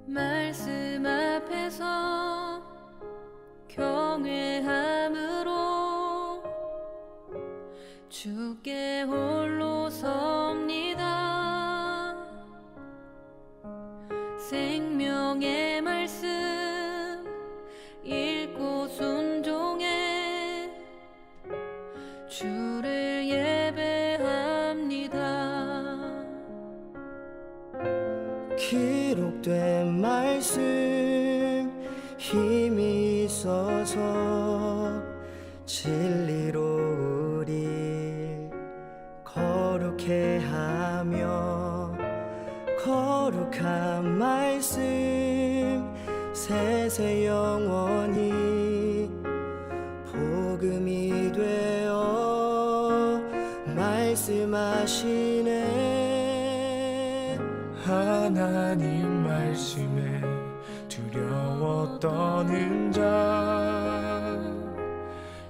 말씀 앞에서 경외함으로 주께 홀로 섭니다. 생명의 말씀 읽고 순종해 주를 예배합니다. 기록된 말씀 힘이 있어서 진리로 우리 거룩해 하며 거룩한 말씀 세세 영원히 복음이 되어 말씀하시네. 하나님 말씀에 두려워 떠는 자,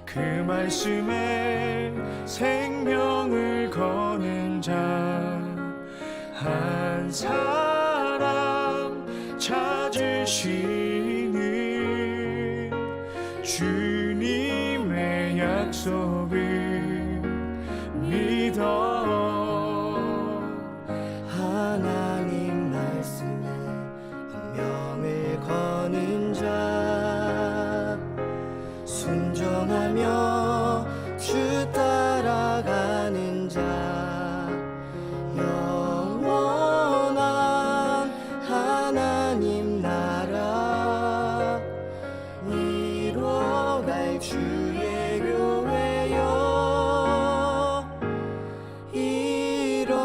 그 말씀에 생명을 거는 자, 한 사람 찾으시는 주님의 약속을 믿어. 하나님 말씀에 운명을 거는 자, 순종하며 주 따라가는 자, 영원한 하나님 나라 이뤄갈 주의 교회여 일어나라.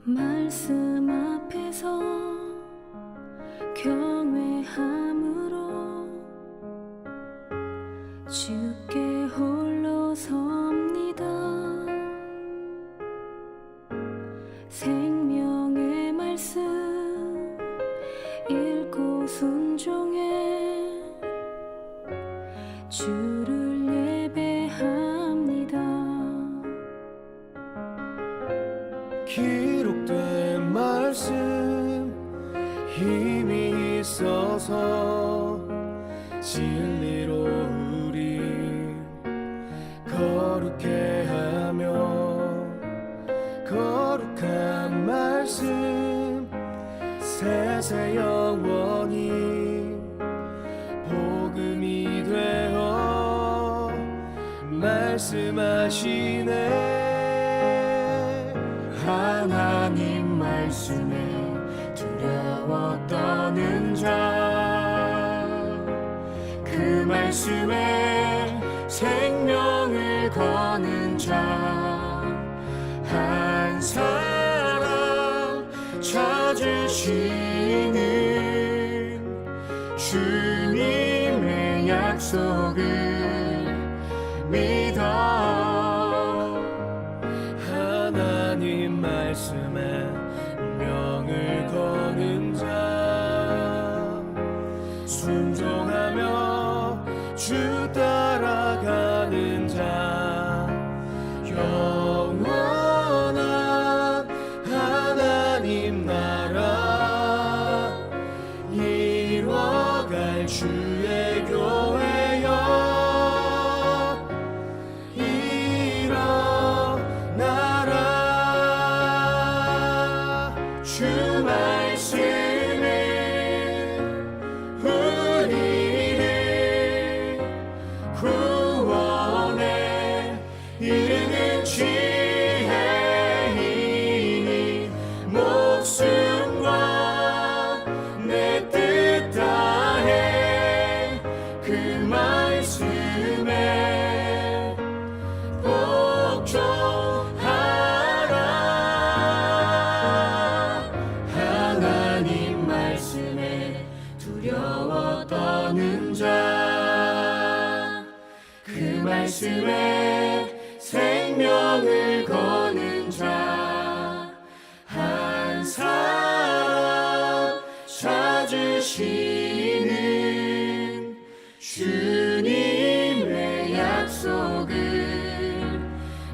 말씀 앞에서 경외함으로 주께 홀로 섭니다. 생명의 말씀 읽고 순종해 주를 예배합니다. 기록된 말씀 힘이 있어서 진리로 우리 거룩해 하며 거룩한 말씀 세세 영원히 복음이 되어 말씀하시네. 하나님 말씀에 두려워 떠는 자, 그 말씀에 생명을 거는 자, 한 사람 찾으시는 주님의 약속을 믿어. 하나님 말씀에 운명을 거는 자, 순종하며 주 따라가는 자, 영원한 하나님 나라 이뤄갈 주의 교회여 주 말씀은 우리를 구원에 이르는 지혜이니 목숨과 내 뜻 다해 그 말씀에 복종하라. 하나님 말씀에 말씀에 생명을 거는 자 한 사람 찾으시는 주님의 약속을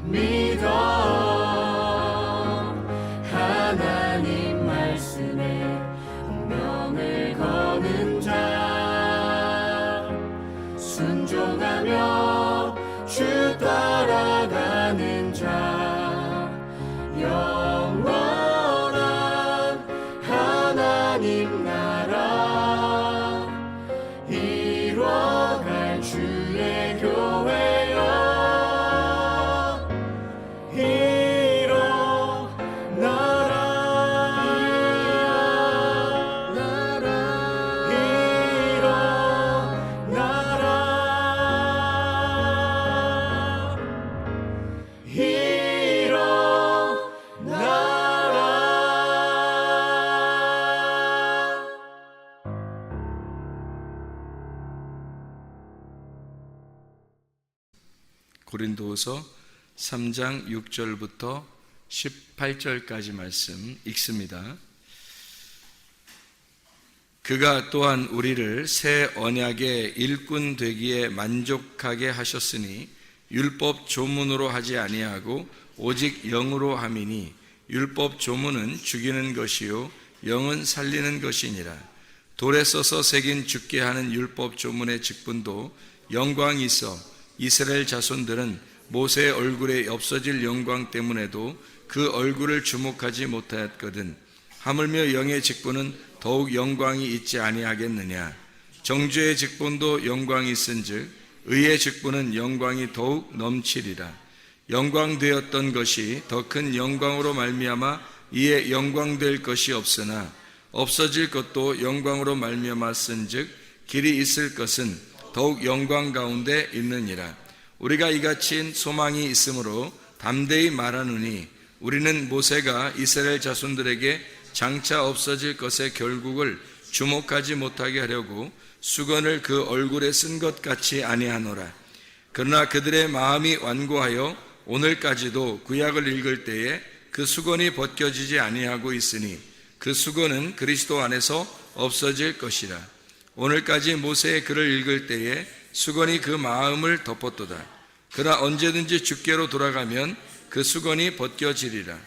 믿어 하나님 말씀에 운명을 거는 자 순종하며 주 따라가는 자 영원한 하나님 나라 이뤄갈 주의 교회여 고린도후서 3장 6절부터 18절까지 말씀 읽습니다. 그가 또한 우리를 새 언약의 일꾼 되기에 만족하게 하셨으니 율법 조문으로 하지 아니하고 오직 영으로 함이니 율법 조문은 죽이는 것이요 영은 살리는 것이니라. 돌에 써서 새긴 죽게 하는 율법 조문의 직분도 영광이 있어 이스라엘 자손들은 모세의 얼굴에 없어질 영광 때문에도 그 얼굴을 주목하지 못하였거든. 하물며 영의 직분은 더욱 영광이 있지 아니하겠느냐. 정죄의 직분도 영광이 있은즉 의의 직분은 영광이 더욱 넘치리라. 영광되었던 것이 더 큰 영광으로 말미암아 이에 영광될 것이 없으나 없어질 것도 영광으로 말미암아 쓴즉 길이 있을 것은 더욱 영광 가운데 있느니라. 우리가 이같이 소망이 있으므로 담대히 말하노니 우리는 모세가 이스라엘 자손들에게 장차 없어질 것의 결국을 주목하지 못하게 하려고 수건을 그 얼굴에 쓴 것 같이 아니하노라. 그러나 그들의 마음이 완고하여 오늘까지도 구약을 읽을 때에 그 수건이 벗겨지지 아니하고 있으니 그 수건은 그리스도 안에서 없어질 것이라. 오늘까지 모세의 글을 읽을 때에 수건이 그 마음을 덮었도다. 그러나 언제든지 주께로 돌아가면 그 수건이 벗겨지리라.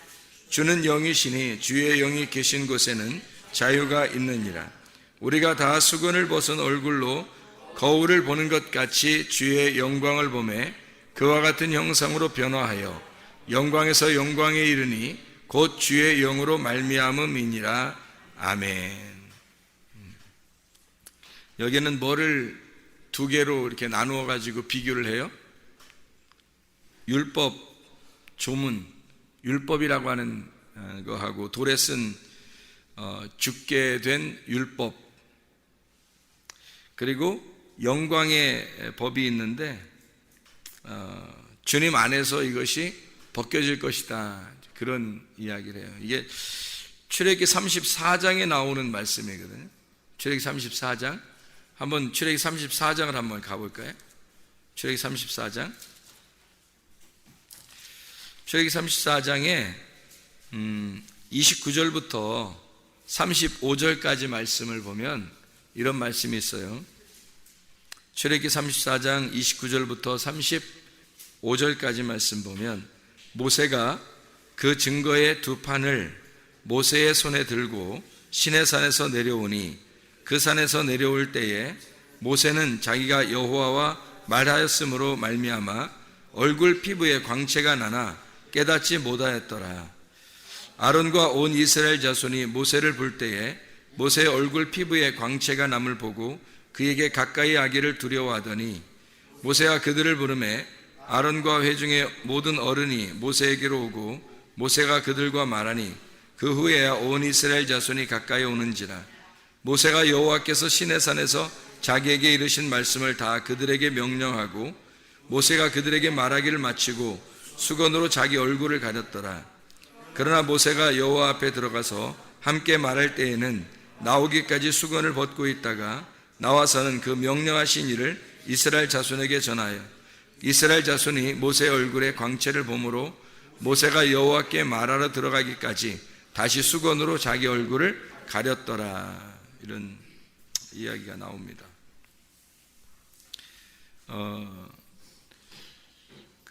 주는 영이시니 주의 영이 계신 곳에는 자유가 있느니라. 우리가 다 수건을 벗은 얼굴로 거울을 보는 것 같이 주의 영광을 보매 그와 같은 형상으로 변화하여 영광에서 영광에 이르니 곧 주의 영으로 말미암음이니라. 아멘. 여기는 뭐를 두 개로 이렇게 나누어 가지고 비교를 해요? 율법, 조문, 율법이라고 하는 거하고 돌에 쓴 죽게 된 율법, 그리고 영광의 법이 있는데 주님 안에서 이것이 벗겨질 것이다, 그런 이야기를 해요. 이게 출애굽기 34장에 나오는 말씀이거든요. 출애굽기 34장, 한번 출애굽기 34장을 한번 가볼까요? 출애굽기 34장. 출애굽기 34장에 29절부터 35절까지 말씀을 보면 이런 말씀이 있어요. 출애굽기 34장 29절부터 35절까지 말씀 보면 모세가 그 증거의 두 판을 모세의 손에 들고 시내산에서 내려오니 그 산에서 내려올 때에 모세는 자기가 여호와와 말하였으므로 말미암아 얼굴 피부에 광채가 나나 깨닫지 못하였더라. 아론과 온 이스라엘 자손이 모세를 볼 때에 모세의 얼굴 피부에 광채가 남을 보고 그에게 가까이 하기를 두려워하더니 모세가 그들을 부르매 아론과 회중의 모든 어른이 모세에게로 오고 모세가 그들과 말하니 그 후에야 온 이스라엘 자손이 가까이 오는지라. 모세가 여호와께서 시내산에서 자기에게 이르신 말씀을 다 그들에게 명령하고 모세가 그들에게 말하기를 마치고 수건으로 자기 얼굴을 가렸더라. 그러나 모세가 여호와 앞에 들어가서 함께 말할 때에는 나오기까지 수건을 벗고 있다가 나와서는 그 명령하신 일을 이스라엘 자손에게 전하여 이스라엘 자손이 모세의 얼굴에 광채를 보므로 모세가 여호와께 말하러 들어가기까지 다시 수건으로 자기 얼굴을 가렸더라. 이런 이야기가 나옵니다.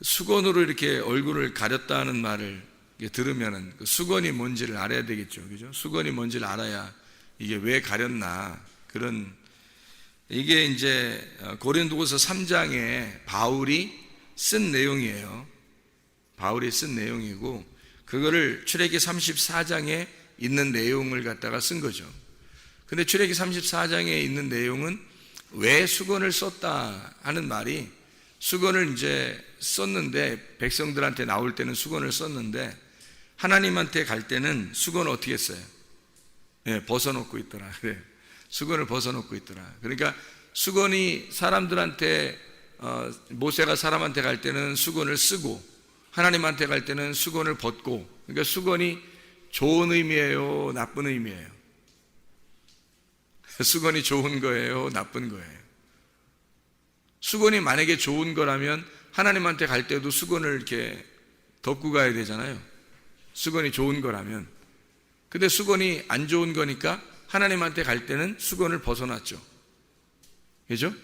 수건으로 이렇게 얼굴을 가렸다는 말을 들으면은 그 수건이 뭔지를 알아야 되겠죠. 그죠? 수건이 뭔지를 알아야 이게 왜 가렸나. 그런, 이게 이제 고린도후서 3장에 바울이 쓴 내용이에요. 바울이 쓴 내용이고, 그거를 출애기 34장에 있는 내용을 갖다가 쓴 거죠. 근데 출애기 34장에 있는 내용은 왜 수건을 썼다 하는 말이, 수건을 이제 썼는데, 백성들한테 나올 때는 수건을 썼는데, 하나님한테 갈 때는 수건을 어떻게 했어요? 네, 벗어놓고 있더라. 그래. 수건을 벗어놓고 있더라. 그러니까 수건이 사람들한테, 모세가 사람한테 갈 때는 수건을 쓰고, 하나님한테 갈 때는 수건을 벗고, 그러니까 수건이 좋은 의미예요, 나쁜 의미예요? 수건이 좋은 거예요, 나쁜 거예요? 수건이 만약에 좋은 거라면 하나님한테 갈 때도 수건을 이렇게 덮고 가야 되잖아요. 수건이 좋은 거라면. 근데 수건이 안 좋은 거니까 하나님한테 갈 때는 수건을 벗어놨죠. 그죠?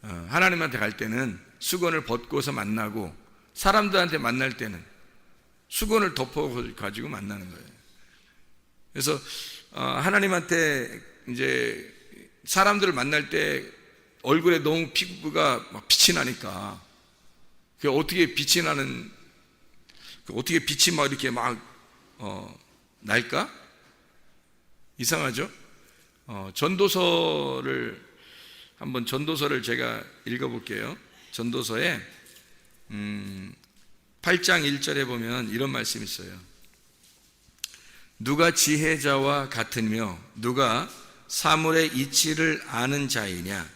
하나님한테 갈 때는 수건을 벗고서 만나고, 사람들한테 만날 때는 수건을 덮어가지고 만나는 거예요. 그래서 하나님한테 이제 사람들을 만날 때 얼굴에 너무 피부가 막 빛이 나니까, 그 어떻게 빛이 나는, 어떻게 빛이 막 이렇게 막 날까? 이상하죠? 전도서를 제가 읽어볼게요. 전도서에 8장 1절에 보면 이런 말씀이 있어요. 누가 지혜자와 같으며 누가 사물의 이치를 아는 자이냐?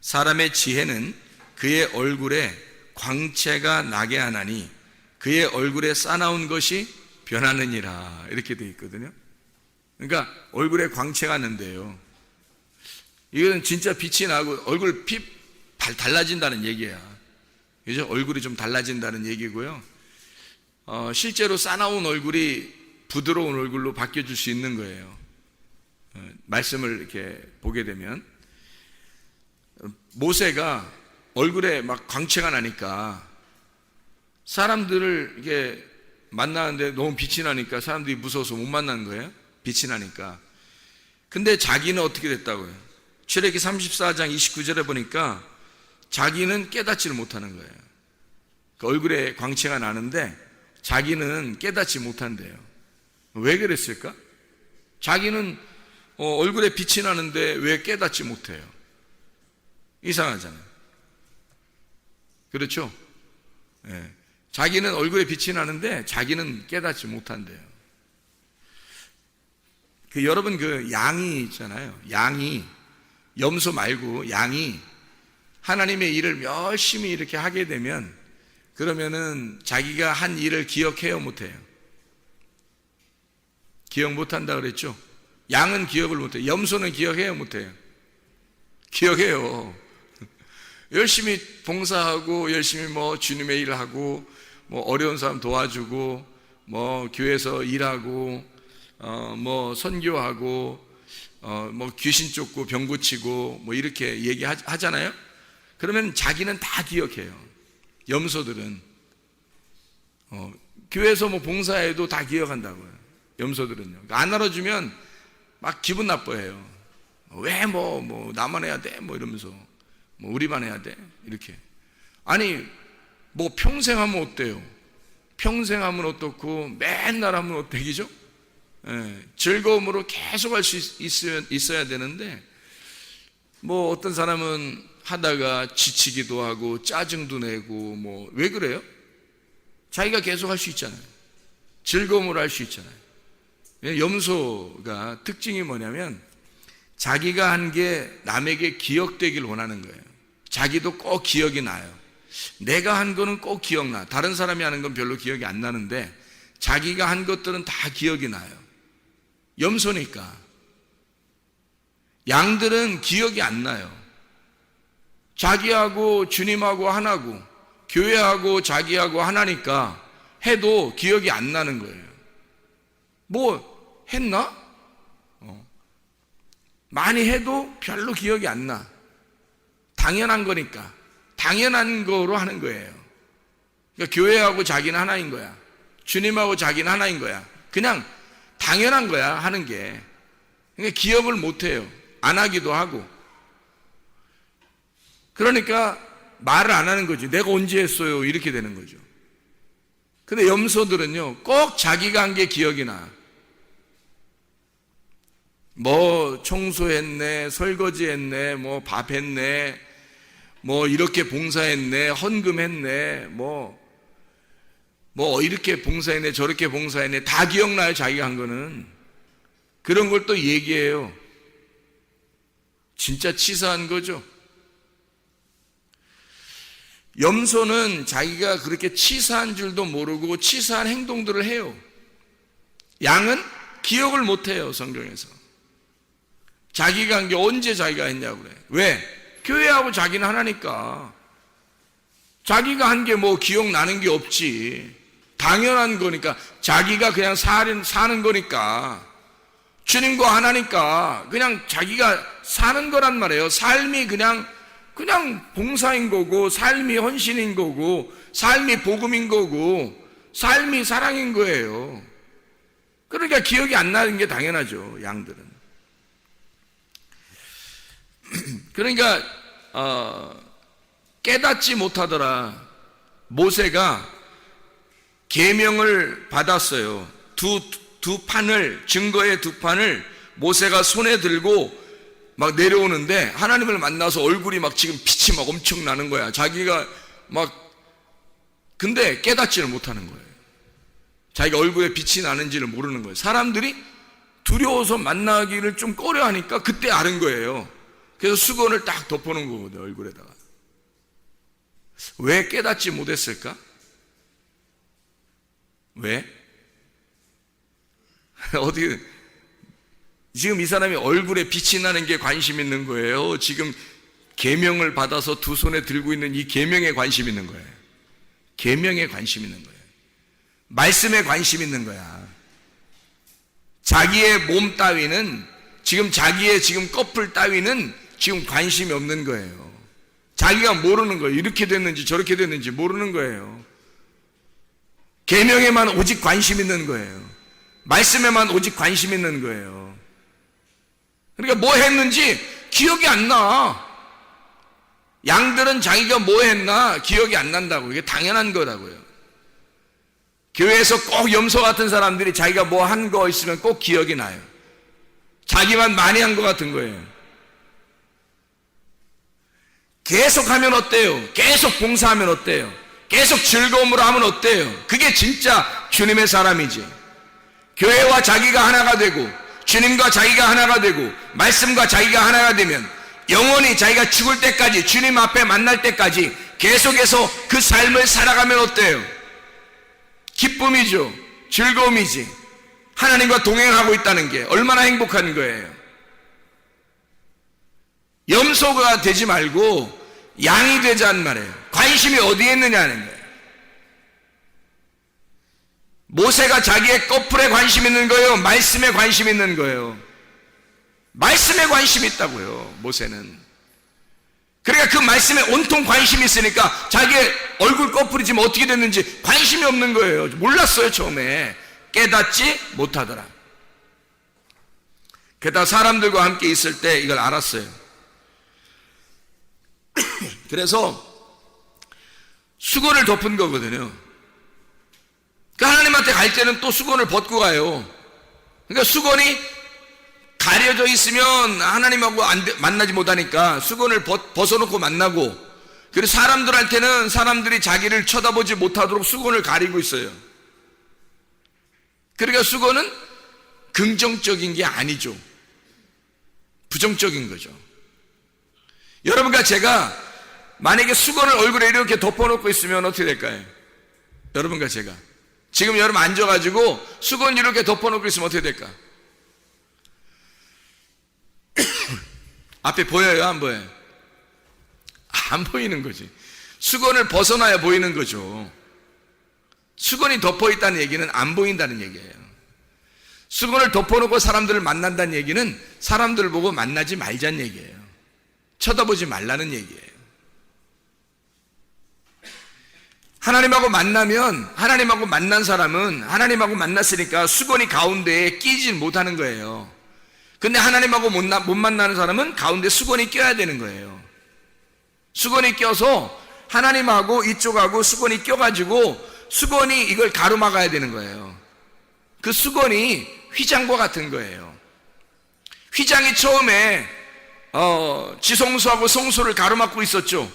사람의 지혜는 그의 얼굴에 광채가 나게 하나니 그의 얼굴에 싸나운 것이 변하느니라. 이렇게 되어 있거든요. 그러니까 얼굴에 광채가 나는데요, 이거는 진짜 빛이 나고 얼굴 달라진다는 얘기야. 그죠? 얼굴이 좀 달라진다는 얘기고요. 실제로 싸나운 얼굴이 부드러운 얼굴로 바뀌어질 수 있는 거예요. 말씀을 이렇게 보게 되면, 모세가 얼굴에 막 광채가 나니까 사람들을 이게 만나는데 너무 빛이 나니까 사람들이 무서워서 못 만나는 거예요. 빛이 나니까. 근데 자기는 어떻게 됐다고요? 출애기 34장 29절에 보니까 자기는 깨닫지를 못하는 거예요. 그 얼굴에 광채가 나는데 자기는 깨닫지 못한대요. 왜 그랬을까? 자기는 얼굴에 빛이 나는데 왜 깨닫지 못해요? 이상하잖아요. 그렇죠? 네. 자기는 얼굴에 빛이 나는데 자기는 깨닫지 못한대요. 여러분, 양이 있잖아요. 양이, 염소 말고 양이 하나님의 일을 열심히 이렇게 하게 되면, 그러면은 자기가 한 일을 기억해요, 못해요? 기억 못한다 그랬죠? 양은 기억을 못해요. 염소는 기억해요, 못해요? 기억해요. 열심히 봉사하고, 열심히 주님의 일을 하고, 어려운 사람 도와주고, 교회에서 일하고, 선교하고, 귀신 쫓고 병 고치고, 이렇게 얘기하잖아요? 그러면 자기는 다 기억해요. 염소들은. 교회에서 봉사해도 다 기억한다고요. 염소들은요. 안 알아주면 막 기분 나빠해요. 왜 나만 해야 돼? 이러면서. 우리만 해야 돼? 이렇게. 아니, 평생 하면 어때요? 평생 하면 어떻고, 맨날 하면 어때기죠? 즐거움으로 계속 할 수 있어야 되는데, 어떤 사람은 하다가 지치기도 하고, 짜증도 내고, 왜 그래요? 자기가 계속 할 수 있잖아요. 즐거움으로 할 수 있잖아요. 염소가 특징이 뭐냐면, 자기가 한 게 남에게 기억되길 원하는 거예요. 자기도 꼭 기억이 나요. 내가 한 거는 꼭 기억나. 다른 사람이 하는 건 별로 기억이 안 나는데 자기가 한 것들은 다 기억이 나요. 염소니까. 양들은 기억이 안 나요. 자기하고 주님하고 하나고 교회하고 자기하고 하나니까 해도 기억이 안 나는 거예요. 뭐 했나? 많이 해도 별로 기억이 안 나. 당연한 거니까. 당연한 거로 하는 거예요. 그러니까 교회하고 자기는 하나인 거야. 주님하고 자기는 하나인 거야. 그냥 당연한 거야, 하는 게. 그러니까 기억을 못 해요. 안 하기도 하고. 그러니까 말을 안 하는 거지. 내가 언제 했어요? 이렇게 되는 거죠. 근데 염소들은요, 꼭 자기가 한 게 기억이 나. 뭐 청소했네, 설거지했네, 뭐 밥했네, 뭐 이렇게 봉사했네, 헌금했네, 뭐 이렇게 봉사했네, 저렇게 봉사했네, 다 기억나요, 자기가 한 거는. 그런 걸 또 얘기해요. 진짜 치사한 거죠. 염소는 자기가 그렇게 치사한 줄도 모르고 치사한 행동들을 해요. 양은 기억을 못 해요, 성경에서. 자기가 한 게 언제 자기가 했냐고 그래. 왜? 교회하고 자기는 하나니까. 자기가 한 게 뭐 기억나는 게 없지. 당연한 거니까. 자기가 그냥 사는 거니까. 주님과 하나니까 그냥 자기가 사는 거란 말이에요. 삶이 그냥 봉사인 거고, 삶이 헌신인 거고, 삶이 복음인 거고, 삶이 사랑인 거예요. 그러니까 기억이 안 나는 게 당연하죠, 양들은. 그러니까 깨닫지 못하더라. 모세가 계명을 받았어요. 두 판을, 증거의 두 판을 모세가 손에 들고 막 내려오는데 하나님을 만나서 얼굴이 막 지금 빛이 막 엄청 나는 거야. 자기가 근데 깨닫지를 못하는 거예요. 자기가 얼굴에 빛이 나는지를 모르는 거예요. 사람들이 두려워서 만나기를 좀 꺼려하니까 그때 아는 거예요. 그래서 수건을 딱 덮어놓은 거거든요, 얼굴에다가. 왜 깨닫지 못했을까? 왜? 어떻게, 지금 이 사람이 얼굴에 빛이 나는 게 관심 있는 거예요? 지금 계명을 받아서 두 손에 들고 있는 이 계명에 관심 있는 거예요. 계명에 관심 있는 거예요. 말씀에 관심 있는 거야. 자기의 몸 따위는, 지금 자기의 지금 커플 따위는 지금 관심이 없는 거예요. 자기가 모르는 거예요. 이렇게 됐는지 저렇게 됐는지 모르는 거예요. 계명에만 오직 관심 있는 거예요. 말씀에만 오직 관심 있는 거예요. 그러니까 뭐 했는지 기억이 안 나. 양들은 자기가 뭐 했나 기억이 안 난다고. 이게 당연한 거라고요. 교회에서 꼭 염소 같은 사람들이 자기가 뭐 한 거 있으면 꼭 기억이 나요. 자기만 많이 한 거 같은 거예요. 계속 하면 어때요? 계속 봉사하면 어때요? 계속 즐거움으로 하면 어때요? 그게 진짜 주님의 사람이지. 교회와 자기가 하나가 되고, 주님과 자기가 하나가 되고, 말씀과 자기가 하나가 되면 영원히 자기가 죽을 때까지, 주님 앞에 만날 때까지 계속해서 그 삶을 살아가면 어때요? 기쁨이죠. 즐거움이지. 하나님과 동행하고 있다는 게 얼마나 행복한 거예요. 염소가 되지 말고 양이 되자는 말이에요. 관심이 어디에 있느냐는 거예요. 모세가 자기의 커플에 관심 있는 거예요? 말씀에 관심 있는 거예요? 말씀에 관심이 있다고요, 모세는. 그러니까 그 말씀에 온통 관심이 있으니까 자기의 얼굴 커플이 지금 어떻게 됐는지 관심이 없는 거예요. 몰랐어요, 처음에. 깨닫지 못하더라. 게다가 사람들과 함께 있을 때 이걸 알았어요. 그래서 수건을 덮은 거거든요. 그러니까 하나님한테 갈 때는 또 수건을 벗고 가요. 그러니까 수건이 가려져 있으면 하나님하고 만나지 못하니까 수건을 벗어놓고 만나고, 그리고 사람들한테는 사람들이 자기를 쳐다보지 못하도록 수건을 가리고 있어요. 그러니까 수건은 긍정적인 게 아니죠. 부정적인 거죠. 여러분과 제가 만약에 수건을 얼굴에 이렇게 덮어놓고 있으면 어떻게 될까요? 여러분과 제가 지금 여러분 앉아가지고 수건 이렇게 덮어놓고 있으면 어떻게 될까? 앞에 보여요? 안 보여요? 안 보이는 거지. 수건을 벗어나야 보이는 거죠. 수건이 덮어 있다는 얘기는 안 보인다는 얘기예요. 수건을 덮어놓고 사람들을 만난다는 얘기는 사람들 보고 만나지 말자는 얘기예요. 쳐다보지 말라는 얘기예요. 하나님하고 만나면, 하나님하고 만난 사람은 하나님하고 만났으니까 수건이 가운데에 끼지 못하는 거예요. 근데 하나님하고 못 만나는 사람은 가운데 수건이 껴야 되는 거예요. 수건이 껴서 하나님하고 이쪽하고 수건이 껴가지고 수건이 이걸 가로막아야 되는 거예요. 그 수건이 휘장과 같은 거예요. 휘장이 처음에 지성소하고 성소를 가로막고 있었죠.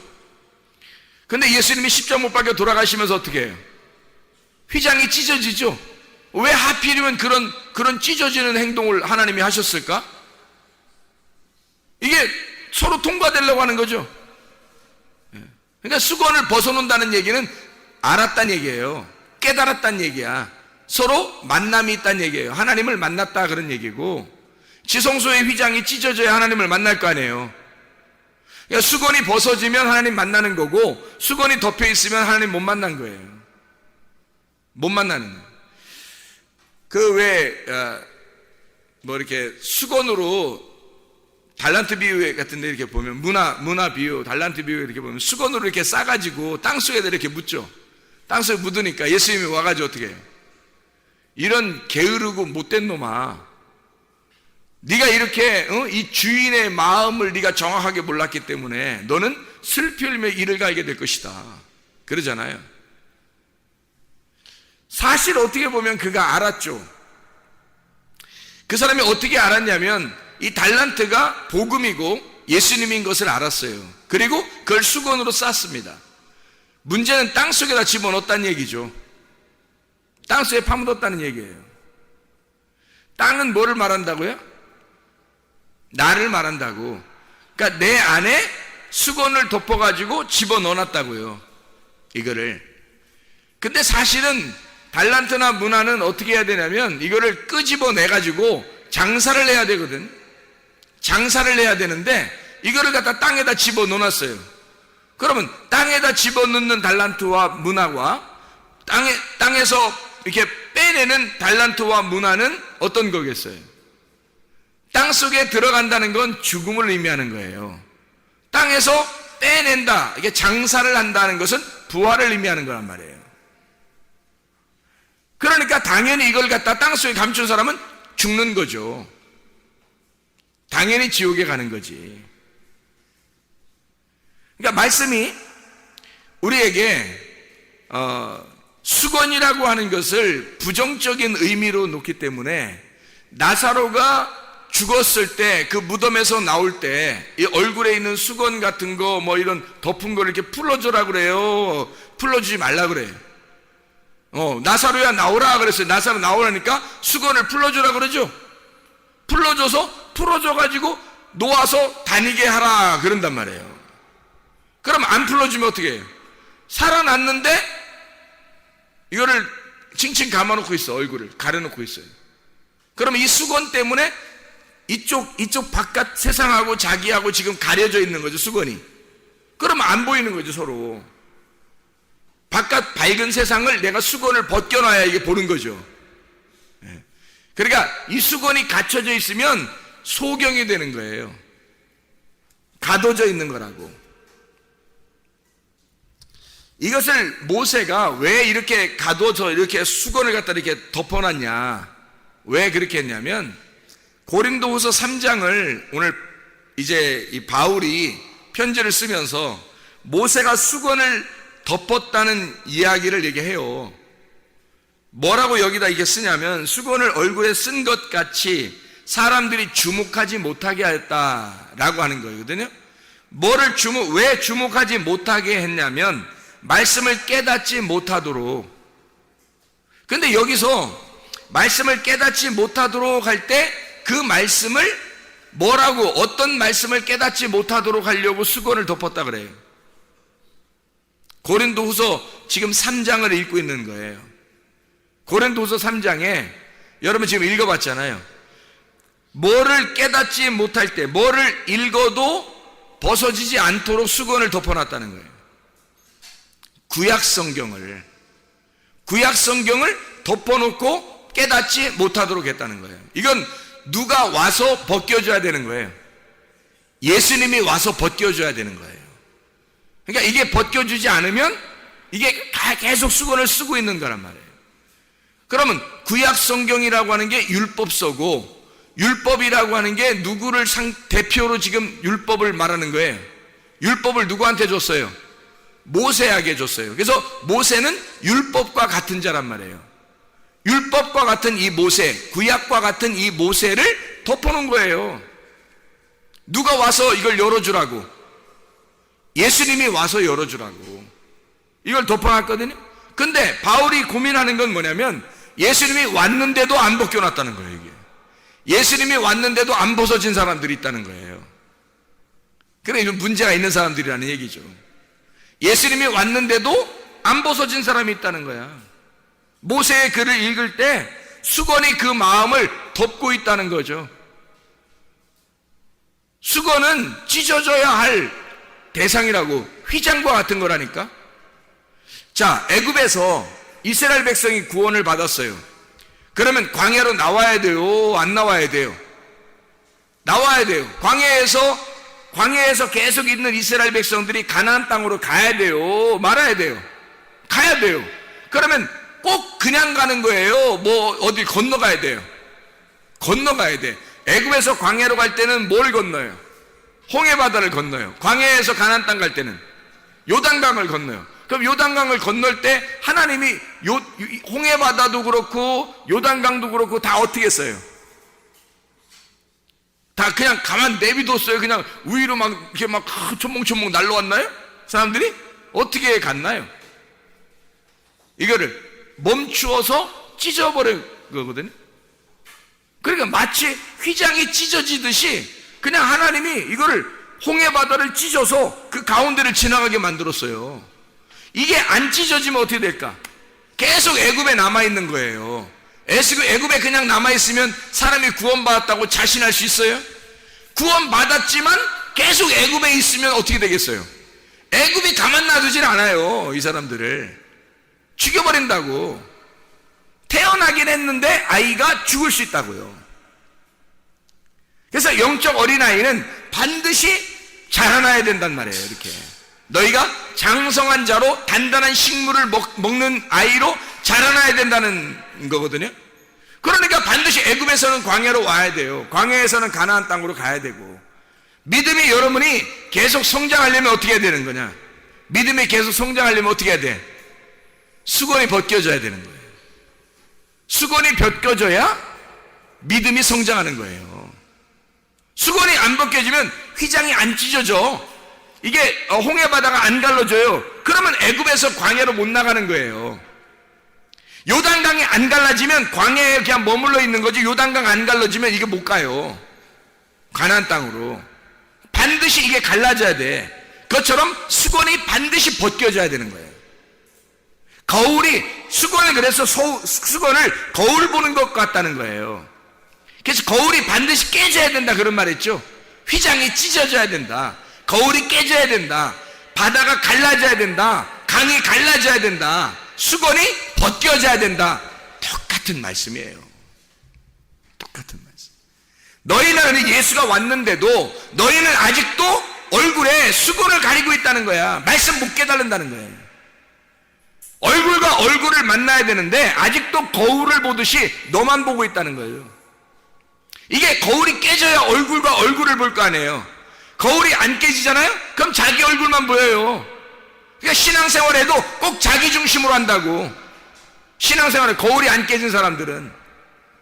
근데 예수님이 십자가 못 박혀 돌아가시면서 어떻게 해요? 휘장이 찢어지죠. 왜 하필이면 그런 찢어지는 행동을 하나님이 하셨을까? 이게 서로 통과되려고 하는 거죠. 그러니까 수건을 벗어놓는다는 얘기는 알았다는 얘기예요. 깨달았다는 얘기야. 서로 만남이 있다는 얘기예요. 하나님을 만났다 그런 얘기고, 지성소의 휘장이 찢어져야 하나님을 만날 거 아니에요. 그러니까 수건이 벗어지면 하나님 만나는 거고, 수건이 덮여 있으면 하나님 못 만난 거예요. 못 만나는 거예요. 이렇게 수건으로 달란트 비유 같은 데 이렇게 보면, 문화 비유, 달란트 비유 이렇게 보면 수건으로 이렇게 싸가지고 땅속에다 이렇게 묻죠. 땅속에 묻으니까 예수님이 와가지고 어떻게 해요? 이런 게으르고 못된 놈아, 네가 이렇게 이 주인의 마음을 네가 정확하게 몰랐기 때문에 너는 슬피 흘리며 이를 갈게 될 것이다 그러잖아요. 사실 어떻게 보면 그가 알았죠. 그 사람이 어떻게 알았냐면 이 달란트가 복음이고 예수님인 것을 알았어요. 그리고 그걸 수건으로 쌌습니다. 문제는 땅속에다 집어넣었다는 얘기죠. 땅속에 파묻었다는 얘기예요. 땅은 뭐를 말한다고요? 나를 말한다고. 그러니까 내 안에 수건을 덮어가지고 집어넣어놨다고요, 이거를. 근데 사실은 달란트나 문화는 어떻게 해야 되냐면 이거를 끄집어내가지고 장사를 해야 되거든. 장사를 해야 되는데 이거를 갖다 땅에다 집어넣어놨어요. 그러면 땅에다 집어넣는 달란트와 문화와 땅에서 이렇게 빼내는 달란트와 문화는 어떤 거겠어요? 땅 속에 들어간다는 건 죽음을 의미하는 거예요. 땅에서 빼낸다, 이게 장사를 한다는 것은 부활을 의미하는 거란 말이에요. 그러니까 당연히 이걸 갖다 땅 속에 감춘 사람은 죽는 거죠. 당연히 지옥에 가는 거지. 그러니까 말씀이 우리에게 수건이라고 하는 것을 부정적인 의미로 놓기 때문에 나사로가 죽었을 때 그 무덤에서 나올 때 이 얼굴에 있는 수건 같은 거 뭐 이런 덮은 거를 이렇게 풀어줘라 그래요. 풀어주지 말라 그래요. 나사로야 나오라 그랬어요. 나사로 나오라니까 수건을 풀어주라 그러죠. 풀어줘가지고 놓아서 다니게 하라 그런단 말이에요. 그럼 안 풀어주면 어떻게 해요? 살아났는데 이거를 칭칭 감아놓고 있어. 얼굴을 가려놓고 있어요. 그러면 이 수건 때문에 이쪽 바깥 세상하고 자기하고 지금 가려져 있는 거죠, 수건이. 그러면 안 보이는 거죠, 서로. 바깥 밝은 세상을 내가 수건을 벗겨놔야 이게 보는 거죠. 그러니까 이 수건이 갇혀져 있으면 소경이 되는 거예요. 가둬져 있는 거라고. 이것을 모세가 왜 이렇게 가둬서 이렇게 수건을 갖다 이렇게 덮어놨냐, 왜 그렇게 했냐면 고린도후서 3장을 오늘 이제 이 바울이 편지를 쓰면서 모세가 수건을 덮었다는 이야기를 얘기해요. 뭐라고 여기다 이게 쓰냐면 수건을 얼굴에 쓴 것 같이 사람들이 주목하지 못하게 하였다라고 하는 거거든요. 왜 주목하지 못하게 했냐면 말씀을 깨닫지 못하도록. 근데 여기서 말씀을 깨닫지 못하도록 할 때 그 말씀을 뭐라고, 어떤 말씀을 깨닫지 못하도록 하려고 수건을 덮었다 그래요. 고린도후서 지금 3장을 읽고 있는 거예요. 고린도후서 3장에 여러분 지금 읽어봤잖아요. 뭐를 깨닫지 못할 때, 뭐를 읽어도 벗어지지 않도록 수건을 덮어놨다는 거예요. 구약 성경을 덮어놓고 깨닫지 못하도록 했다는 거예요. 이건 누가 와서 벗겨줘야 되는 거예요. 예수님이 와서 벗겨줘야 되는 거예요. 그러니까 이게 벗겨주지 않으면 이게 계속 수건을 쓰고 있는 거란 말이에요. 그러면 구약 성경이라고 하는 게 율법서고, 율법이라고 하는 게 누구를 대표로 지금 율법을 말하는 거예요. 율법을 누구한테 줬어요? 모세에게 줬어요. 그래서 모세는 율법과 같은 자란 말이에요. 율법과 같은 이 모세, 구약과 같은 이 모세를 덮어놓은 거예요. 누가 와서 이걸 열어주라고? 예수님이 와서 열어주라고 이걸 덮어놨거든요. 근데 바울이 고민하는 건 뭐냐면 예수님이 왔는데도 안 벗겨놨다는 거예요. 이게 예수님이 왔는데도 안 벗어진 사람들이 있다는 거예요. 그래, 이건 문제가 있는 사람들이라는 얘기죠. 예수님이 왔는데도 안 벗어진 사람이 있다는 거야. 모세의 글을 읽을 때 수건이 그 마음을 덮고 있다는 거죠. 수건은 찢어져야 할 대상이라고, 휘장과 같은 거라니까. 자, 애굽에서 이스라엘 백성이 구원을 받았어요. 그러면 광야로 나와야 돼요? 안 나와야 돼요? 나와야 돼요. 광야에서 계속 있는 이스라엘 백성들이 가나안 땅으로 가야 돼요? 말아야 돼요? 가야 돼요. 그러면 꼭 그냥 가는 거예요? 뭐 어디 건너가야 돼요? 건너가야 돼. 애굽에서 광야로 갈 때는 뭘 건너요? 홍해바다를 건너요. 광야에서 가나안 땅 갈 때는 요단강을 건너요. 그럼 요단강을 건널 때 하나님이 홍해바다도 그렇고 요단강도 그렇고 다 어떻게 했어요? 다 그냥 가만 내비뒀어요? 그냥 위로 막 이렇게 막 초몽초몽 날라왔나요? 사람들이? 어떻게 갔나요? 이거를 멈추어서 찢어버린 거거든요. 그러니까 마치 휘장이 찢어지듯이 그냥 하나님이 이거를 홍해바다를 찢어서 그 가운데를 지나가게 만들었어요. 이게 안 찢어지면 어떻게 될까? 계속 애굽에 남아있는 거예요. 애굽에 그냥 남아있으면 사람이 구원받았다고 자신할 수 있어요? 구원받았지만 계속 애굽에 있으면 어떻게 되겠어요? 애굽이 가만 놔두질 않아요. 이 사람들을 죽여버린다고. 태어나긴 했는데 아이가 죽을 수 있다고요. 그래서 영적 어린아이는 반드시 자라나야 된단 말이에요. 이렇게 너희가 장성한 자로 단단한 식물을 먹는 아이로 자라나야 된다는 거거든요. 그러니까 반드시 애굽에서는 광야로 와야 돼요. 광야에서는 가나안 땅으로 가야 되고, 믿음이 여러분이 계속 성장하려면 어떻게 해야 되는 거냐? 믿음이 계속 성장하려면 어떻게 해야 돼? 수건이 벗겨져야 되는 거예요. 수건이 벗겨져야 믿음이 성장하는 거예요. 수건이 안 벗겨지면 휘장이 안 찢어져. 이게 홍해바다가 안 갈라져요. 그러면 애굽에서 광야로 못 나가는 거예요. 요단강이 안 갈라지면 광야에 그냥 머물러 있는 거지, 요단강 안 갈라지면 이게 못 가요. 가나안 땅으로. 반드시 이게 갈라져야 돼. 그것처럼 수건이 반드시 벗겨져야 되는 거예요. 수건을 그래서 수건을 거울 보는 것 같다는 거예요. 그래서 거울이 반드시 깨져야 된다 그런 말 했죠. 휘장이 찢어져야 된다. 거울이 깨져야 된다. 바다가 갈라져야 된다. 강이 갈라져야 된다. 수건이 벗겨져야 된다. 똑같은 말씀이에요. 똑같은 말씀. 너희는 예수가 왔는데도 너희는 아직도 얼굴에 수건을 가리고 있다는 거야. 말씀 못 깨달은다는 거예요. 얼굴과 얼굴을 만나야 되는데 아직도 거울을 보듯이 너만 보고 있다는 거예요. 이게 거울이 깨져야 얼굴과 얼굴을 볼 거 아니에요. 거울이 안 깨지잖아요? 그럼 자기 얼굴만 보여요. 그러니까 신앙생활에도 꼭 자기 중심으로 한다고. 신앙생활에 거울이 안 깨진 사람들은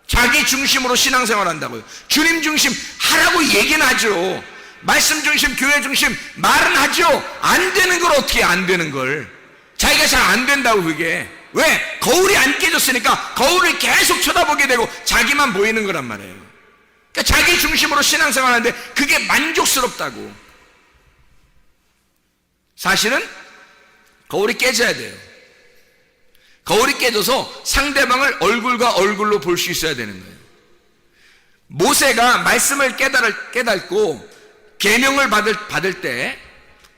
자기 중심으로 신앙생활 한다고요. 주님 중심 하라고 얘기는 하죠. 말씀 중심, 교회 중심 말은 하죠. 안 되는 걸 어떻게 안 되는 걸. 자기가 잘 안 된다고. 그게 왜? 거울이 안 깨졌으니까 거울을 계속 쳐다보게 되고 자기만 보이는 거란 말이에요. 그러니까 자기 중심으로 신앙생활 하는데 그게 만족스럽다고. 사실은 거울이 깨져야 돼요. 거울이 깨져서 상대방을 얼굴과 얼굴로 볼 수 있어야 되는 거예요. 모세가 말씀을 깨닫고 계명을 받을 때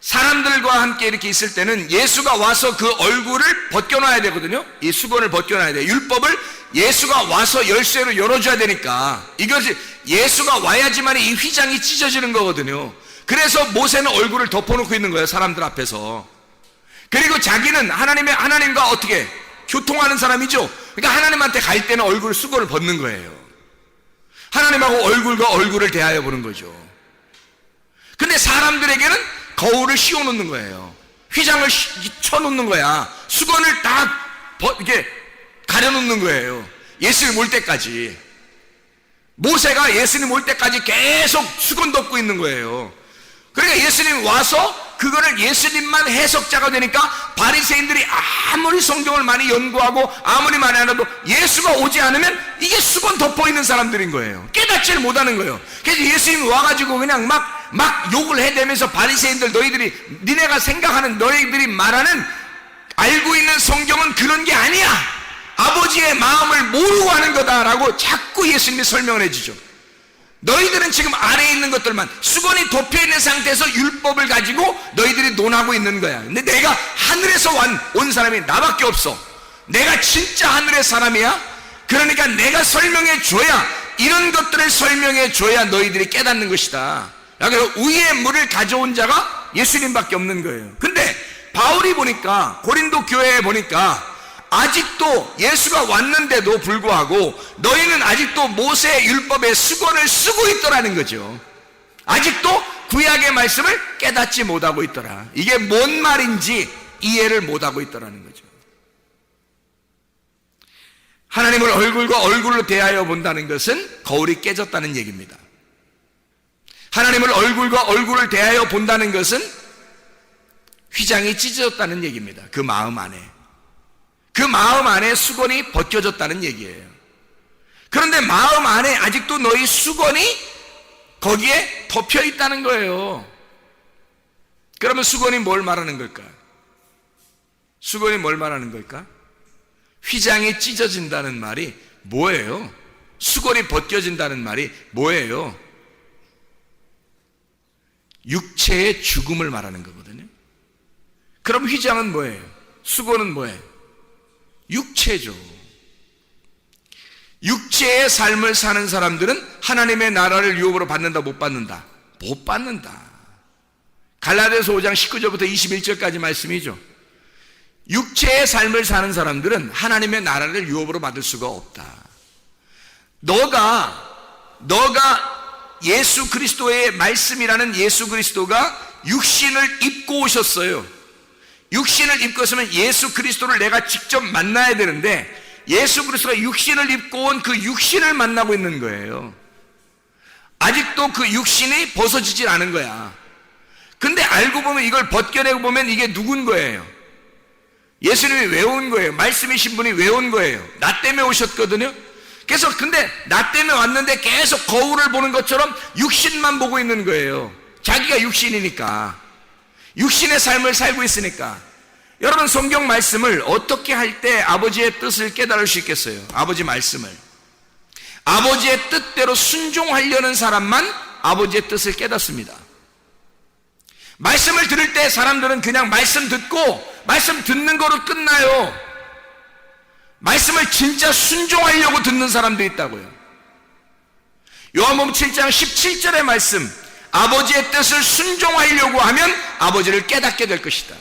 사람들과 함께 이렇게 있을 때는 예수가 와서 그 얼굴을 벗겨놔야 되거든요. 이 수건을 벗겨놔야 돼요. 율법을 예수가 와서 열쇠로 열어줘야 되니까, 이것이 예수가 와야지만 이 휘장이 찢어지는 거거든요. 그래서 모세는 얼굴을 덮어놓고 있는 거예요, 사람들 앞에서. 그리고 자기는 하나님과 어떻게 교통하는 사람이죠. 그러니까 하나님한테 갈 때는 얼굴 수건을 벗는 거예요. 하나님하고 얼굴과 얼굴을 대하여 보는 거죠. 근데 사람들에게는 거울을 씌워놓는 거예요. 휘장을 쳐놓는 거야. 수건을 딱 이렇게 가려놓는 거예요. 예수님 올 때까지. 모세가 예수님 올 때까지 계속 수건 덮고 있는 거예요. 그러니까 예수님 와서 그거를 예수님만 해석자가 되니까 바리새인들이 아무리 성경을 많이 연구하고 아무리 많이 하나도 예수가 오지 않으면 이게 수건 덮어 있는 사람들인 거예요. 깨닫지를 못하는 거예요. 그래서 예수님이 와가지고 그냥 막 욕을 해대면서 바리새인들, 니네가 생각하는, 너희들이 말하는 알고 있는 성경은 그런 게 아니야. 아버지의 마음을 모르고 하는 거다라고 자꾸 예수님이 설명을 해주죠. 너희들은 지금 아래에 있는 것들만, 수건이 덮여있는 상태에서 율법을 가지고 너희들이 논하고 있는 거야. 근데 내가 하늘에서 온 사람이 나밖에 없어. 내가 진짜 하늘의 사람이야. 그러니까 내가 설명해 줘야, 이런 것들을 설명해 줘야 너희들이 깨닫는 것이다. 그래서 위의 물을 가져온 자가 예수님밖에 없는 거예요. 근데 바울이 보니까, 고린도 교회에 보니까 아직도 예수가 왔는데도 불구하고 너희는 아직도 모세의 율법의 수건을 쓰고 있더라는 거죠. 아직도 구약의 말씀을 깨닫지 못하고 있더라. 이게 뭔 말인지 이해를 못하고 있더라는 거죠. 하나님을 얼굴과 얼굴로 대하여 본다는 것은 거울이 깨졌다는 얘기입니다. 하나님을 얼굴과 얼굴을 대하여 본다는 것은 휘장이 찢어졌다는 얘기입니다. 그 마음 안에 수건이 벗겨졌다는 얘기예요. 그런데 마음 안에 아직도 너희 수건이 거기에 덮여 있다는 거예요. 그러면 수건이 뭘 말하는 걸까? 수건이 뭘 말하는 걸까? 휘장이 찢어진다는 말이 뭐예요? 수건이 벗겨진다는 말이 뭐예요? 육체의 죽음을 말하는 거거든요. 그럼 휘장은 뭐예요? 수건은 뭐예요? 육체죠. 육체의 삶을 사는 사람들은 하나님의 나라를 유업으로 받는다, 못 받는다? 못 받는다. 갈라디아서 5장 19절부터 21절까지 말씀이죠. 육체의 삶을 사는 사람들은 하나님의 나라를 유업으로 받을 수가 없다. 너가 예수 그리스도의 말씀이라는 예수 그리스도가 육신을 입고 오셨어요. 육신을 입고 있으면 예수 그리스도를 내가 직접 만나야 되는데, 예수 그리스도가 육신을 입고 온 그 육신을 만나고 있는 거예요. 아직도 그 육신이 벗어지질 않은 거야. 근데 알고 보면, 이걸 벗겨내고 보면 이게 누군 거예요? 예수님이 왜 온 거예요? 말씀이신 분이 왜 온 거예요? 나 때문에 오셨거든요. 그래서 근데 나 때문에 왔는데 계속 거울을 보는 것처럼 육신만 보고 있는 거예요. 자기가 육신이니까, 육신의 삶을 살고 있으니까. 여러분, 성경 말씀을 어떻게 할 때 아버지의 뜻을 깨달을 수 있겠어요? 아버지 말씀을, 아버지의 뜻대로 순종하려는 사람만 아버지의 뜻을 깨닫습니다. 말씀을 들을 때 사람들은 그냥 말씀 듣고 말씀 듣는 거로 끝나요. 말씀을 진짜 순종하려고 듣는 사람도 있다고요. 요한복음 7장 17절의 말씀, 아버지의 뜻을 순종하려고 하면 아버지를 깨닫게 될 것이다.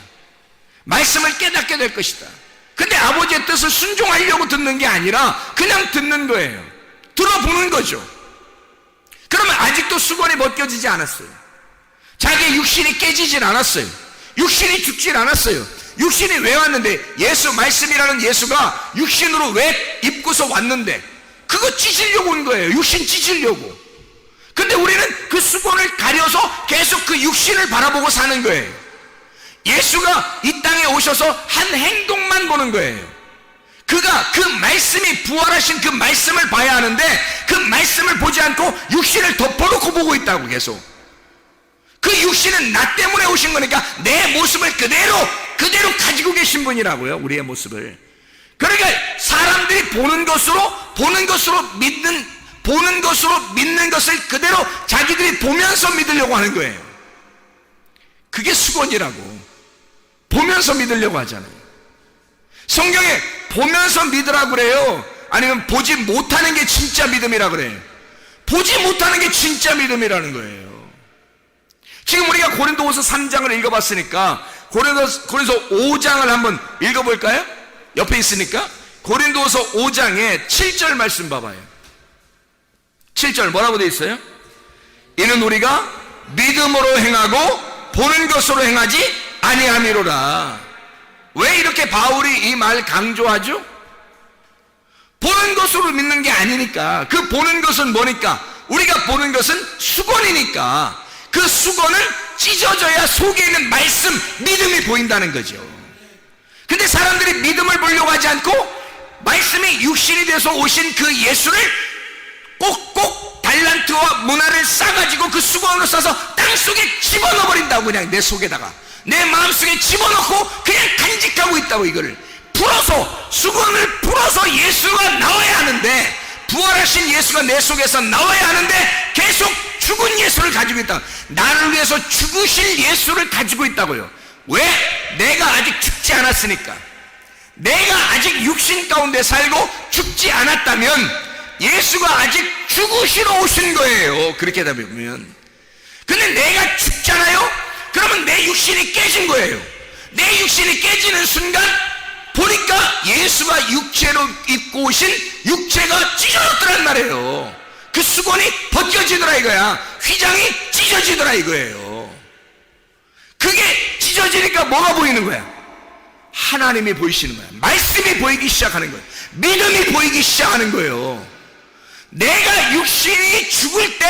말씀을 깨닫게 될 것이다. 근데 아버지의 뜻을 순종하려고 듣는 게 아니라 그냥 듣는 거예요. 들어보는 거죠. 그러면 아직도 수건이 벗겨지지 않았어요. 자기의 육신이 깨지질 않았어요. 육신이 죽질 않았어요. 육신이 왜 왔는데, 예수 말씀이라는 예수가 육신으로 왜 입고서 왔는데, 그거 찢으려고 온 거예요. 육신 찢으려고. 근데 우리는 그 수건을 가려서 계속 그 육신을 바라보고 사는 거예요. 예수가 이 땅에 오셔서 한 행동만 보는 거예요. 그가 그 말씀이 부활하신 그 말씀을 봐야 하는데, 그 말씀을 보지 않고 육신을 덮어놓고 보고 있다고. 계속 그 육신은 나 때문에 오신 거니까 내 모습을 그대로 가지고 계신 분이라고요. 우리의 모습을. 그러니까 사람들이 보는 것으로 믿는 것을 그대로 자기들이 보면서 믿으려고 하는 거예요. 그게 수건이라고. 보면서 믿으려고 하잖아요. 성경에 보면서 믿으라고 그래요? 아니면 보지 못하는 게 진짜 믿음이라고 그래요? 보지 못하는 게 진짜 믿음이라는 거예요. 지금 우리가 고린도후서 3장을 읽어봤으니까 고린도서 5장을 한번 읽어볼까요? 옆에 있으니까. 고린도서 5장에 7절 말씀 봐봐요. 7절 뭐라고 되어 있어요? 이는 우리가 믿음으로 행하고 보는 것으로 행하지 아니함이로라. 왜 이렇게 바울이 이 말 강조하죠? 보는 것으로 믿는 게 아니니까. 그 보는 것은 뭐니까? 우리가 보는 것은 수건이니까 그 수건을 찢어져야 속에 있는 말씀, 믿음이 보인다는 거죠. 근데 사람들이 믿음을 보려고 하지 않고 말씀이 육신이 돼서 오신 그 예수를 꼭꼭 달란트와 문화를 싸가지고 그 수건으로 싸서 땅속에 집어넣어버린다고. 그냥 내 속에다가 내 마음속에 집어넣고 그냥 간직하고 있다고. 이거를 풀어서, 수건을 풀어서 예수가 나와야 하는데, 부활하신 예수가 내 속에서 나와야 하는데 계속 죽은 예수를 가지고 있다. 나를 위해서 죽으실 예수를 가지고 있다고요. 왜? 내가 아직 죽지 않았으니까. 내가 아직 육신 가운데 살고 죽지 않았다면 예수가 아직 죽으시러 오신 거예요. 그렇게 하다 보면. 근데 내가 죽잖아요? 그러면 내 육신이 깨진 거예요. 내 육신이 깨지는 순간 보니까 예수가 육체로 입고 오신 육체가 찢어졌더란 말이에요. 그 수건이 벗겨지더라 이거야. 휘장이 찢어지더라 이거예요. 그게 찢어지니까 뭐가 보이는 거야? 하나님이 보이시는 거야. 말씀이 보이기 시작하는 거예요. 믿음이 보이기 시작하는 거예요. 내가 육신이 죽을 때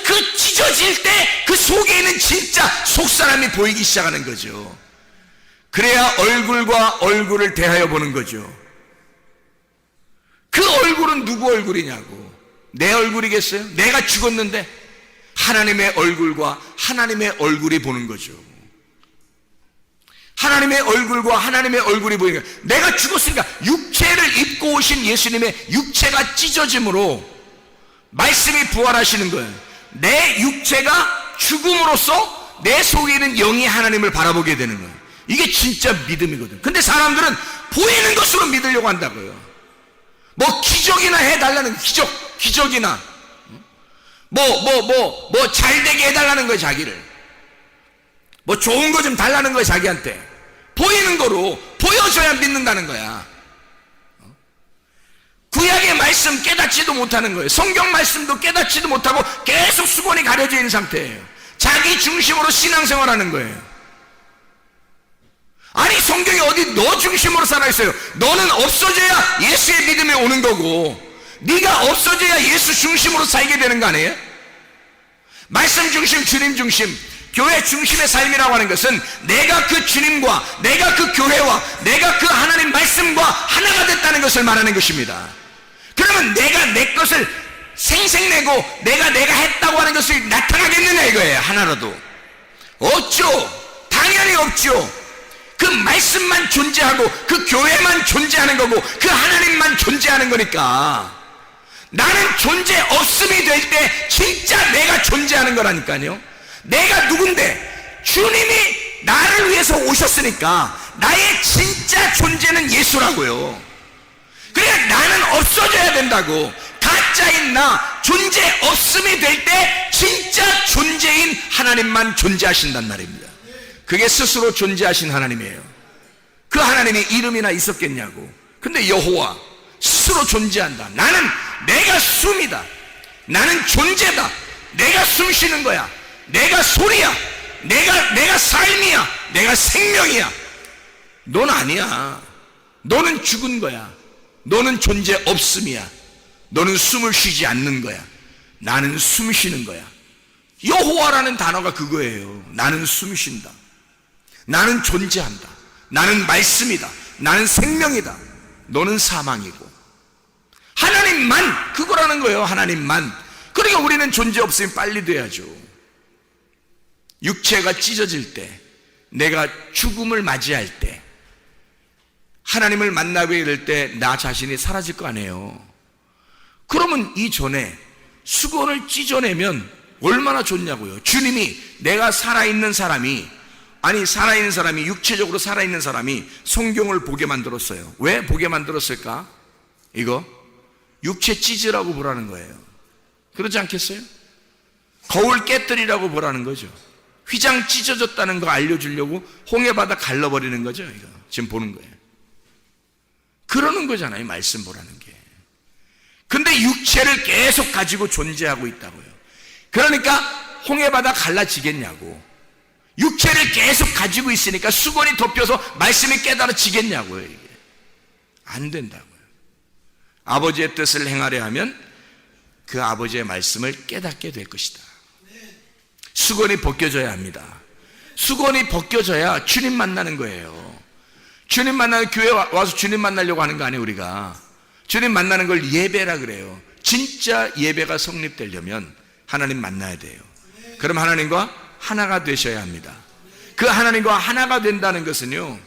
그 찢어질 때 그 속에 있는 진짜 속사람이 보이기 시작하는 거죠. 그래야 얼굴과 얼굴을 대하여 보는 거죠. 그 얼굴은 누구 얼굴이냐고. 내 얼굴이겠어요? 내가 죽었는데 하나님의 얼굴과 하나님의 얼굴이 보는 거죠. 하나님의 얼굴과 하나님의 얼굴이 보이는 거예요. 내가 죽었으니까 육체를 입고 오신 예수님의 육체가 찢어짐으로 말씀이 부활하시는 거예요. 내 육체가 죽음으로써 내 속에 있는 영이 하나님을 바라보게 되는 거예요. 이게 진짜 믿음이거든. 근데 사람들은 보이는 것으로 믿으려고 한다고요. 뭐 기적이나 해달라는 기적이나 뭐 잘되게 해달라는 거예요. 자기를 뭐 좋은 거 좀 달라는 거예요. 자기한테 보이는 거로 보여줘야 믿는다는 거야. 구약의 말씀 깨닫지도 못하는 거예요. 성경 말씀도 깨닫지도 못하고 계속 수건이 가려져 있는 상태예요. 자기 중심으로 신앙생활하는 거예요. 아니 성경이 어디 너 중심으로 살아있어요. 너는 없어져야 예수의 믿음이 오는 거고 네가 없어져야 예수 중심으로 살게 되는 거 아니에요? 말씀 중심, 주님 중심, 교회 중심의 삶이라고 하는 것은 내가 그 주님과 내가 그 교회와 내가 그 하나님 말씀과 하나가 됐다는 것을 말하는 것입니다. 그러면 내가 내 것을 생색내고 내가 했다고 하는 것이 나타나겠느냐 이거예요. 하나라도 없죠. 당연히 없죠. 그 말씀만 존재하고 그 교회만 존재하는 거고 그 하나님만 존재하는 거니까. 나는 존재 없음이 될 때 진짜 내가 존재하는 거라니까요. 내가 누군데 주님이 나를 위해서 오셨으니까 나의 진짜 존재는 예수라고요. 그래 나는 없어져야 된다고. 가짜인 나 존재 없음이 될 때 진짜 존재인 하나님만 존재하신단 말입니다. 그게 스스로 존재하신 하나님이에요. 그 하나님이 이름이나 있었겠냐고. 근데 여호와 스스로 존재한다. 나는 내가 숨이다. 나는 존재다. 내가 숨 쉬는 거야. 내가 소리야. 내가 삶이야. 내가 생명이야. 넌 아니야. 너는 죽은 거야. 너는 존재 없음이야. 너는 숨을 쉬지 않는 거야. 나는 숨 쉬는 거야. 여호와라는 단어가 그거예요. 나는 숨 쉰다. 나는 존재한다. 나는 말씀이다. 나는 생명이다. 너는 사망이고. 하나님만 그거라는 거예요. 하나님만. 그러니까 우리는 존재 없으면 빨리 돼야죠. 육체가 찢어질 때, 내가 죽음을 맞이할 때, 하나님을 만나게 될 때 나 자신이 사라질 거 아니에요. 그러면 이전에 수건을 찢어내면 얼마나 좋냐고요. 주님이 내가 살아있는 사람이, 아니 살아있는 사람이, 육체적으로 살아있는 사람이 성경을 보게 만들었어요. 왜 보게 만들었을까? 이거 육체 찢으라고 보라는 거예요. 그러지 않겠어요? 거울 깨뜨리라고 보라는 거죠. 휘장 찢어졌다는 거 알려주려고 홍해바다 갈라버리는 거죠. 이거 지금 보는 거예요. 그러는 거잖아요, 말씀 보라는 게. 근데 육체를 계속 가지고 존재하고 있다고요. 그러니까 홍해바다 갈라지겠냐고. 육체를 계속 가지고 있으니까 수건이 덮여서 말씀이 깨달아지겠냐고요. 이게 안 된다고요. 아버지의 뜻을 행하려 하면 그 아버지의 말씀을 깨닫게 될 것이다. 수건이 벗겨져야 합니다. 수건이 벗겨져야 주님 만나는 거예요. 주님 만나는, 교회 와서 주님 만나려고 하는 거 아니에요. 우리가 주님 만나는 걸 예배라 그래요. 진짜 예배가 성립되려면 하나님 만나야 돼요. 그럼 하나님과 하나가 되셔야 합니다. 그 하나님과 하나가 된다는 것은요,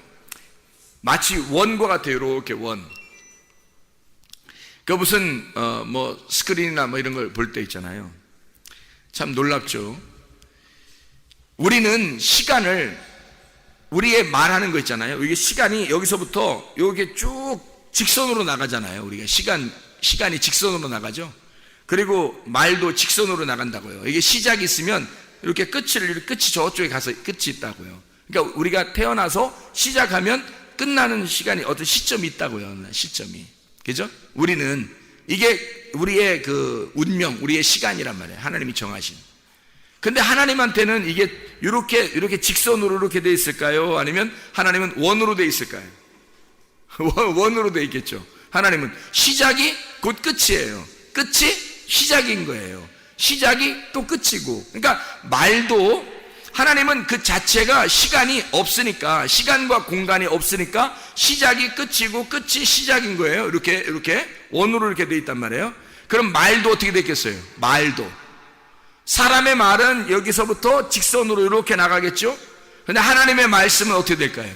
마치 원과 같아요. 이렇게 원. 그 무슨 뭐 스크린이나 뭐 이런 걸 볼 때 있잖아요. 참 놀랍죠. 우리는 시간을, 우리의 말하는 거 있잖아요. 이게 시간이 여기서부터 이렇게 쭉 직선으로 나가잖아요. 우리가 시간이 직선으로 나가죠. 그리고 말도 직선으로 나간다고요. 이게 시작이 있으면 이렇게 끝이 저쪽에 가서 끝이 있다고요. 그러니까 우리가 태어나서 시작하면 끝나는 시간이 어떤 시점이 있다고요. 시점이. 그죠? 우리는 이게 우리의 그 운명, 우리의 시간이란 말이에요. 하나님이 정하신. 근데 하나님한테는 이게 이렇게 직선으로 이렇게 돼 있을까요? 아니면 하나님은 원으로 돼 있을까요? 원으로 돼 있겠죠. 하나님은 시작이 곧 끝이에요. 끝이 시작인 거예요. 시작이 또 끝이고. 그러니까 말도 하나님은 그 자체가 시간이 없으니까, 시간과 공간이 없으니까 시작이 끝이고 끝이 시작인 거예요. 이렇게 원으로 이렇게 돼 있단 말이에요. 그럼 말도 어떻게 됐겠어요? 말도 사람의 말은 여기서부터 직선으로 이렇게 나가겠죠. 근데 하나님의 말씀은 어떻게 될까요?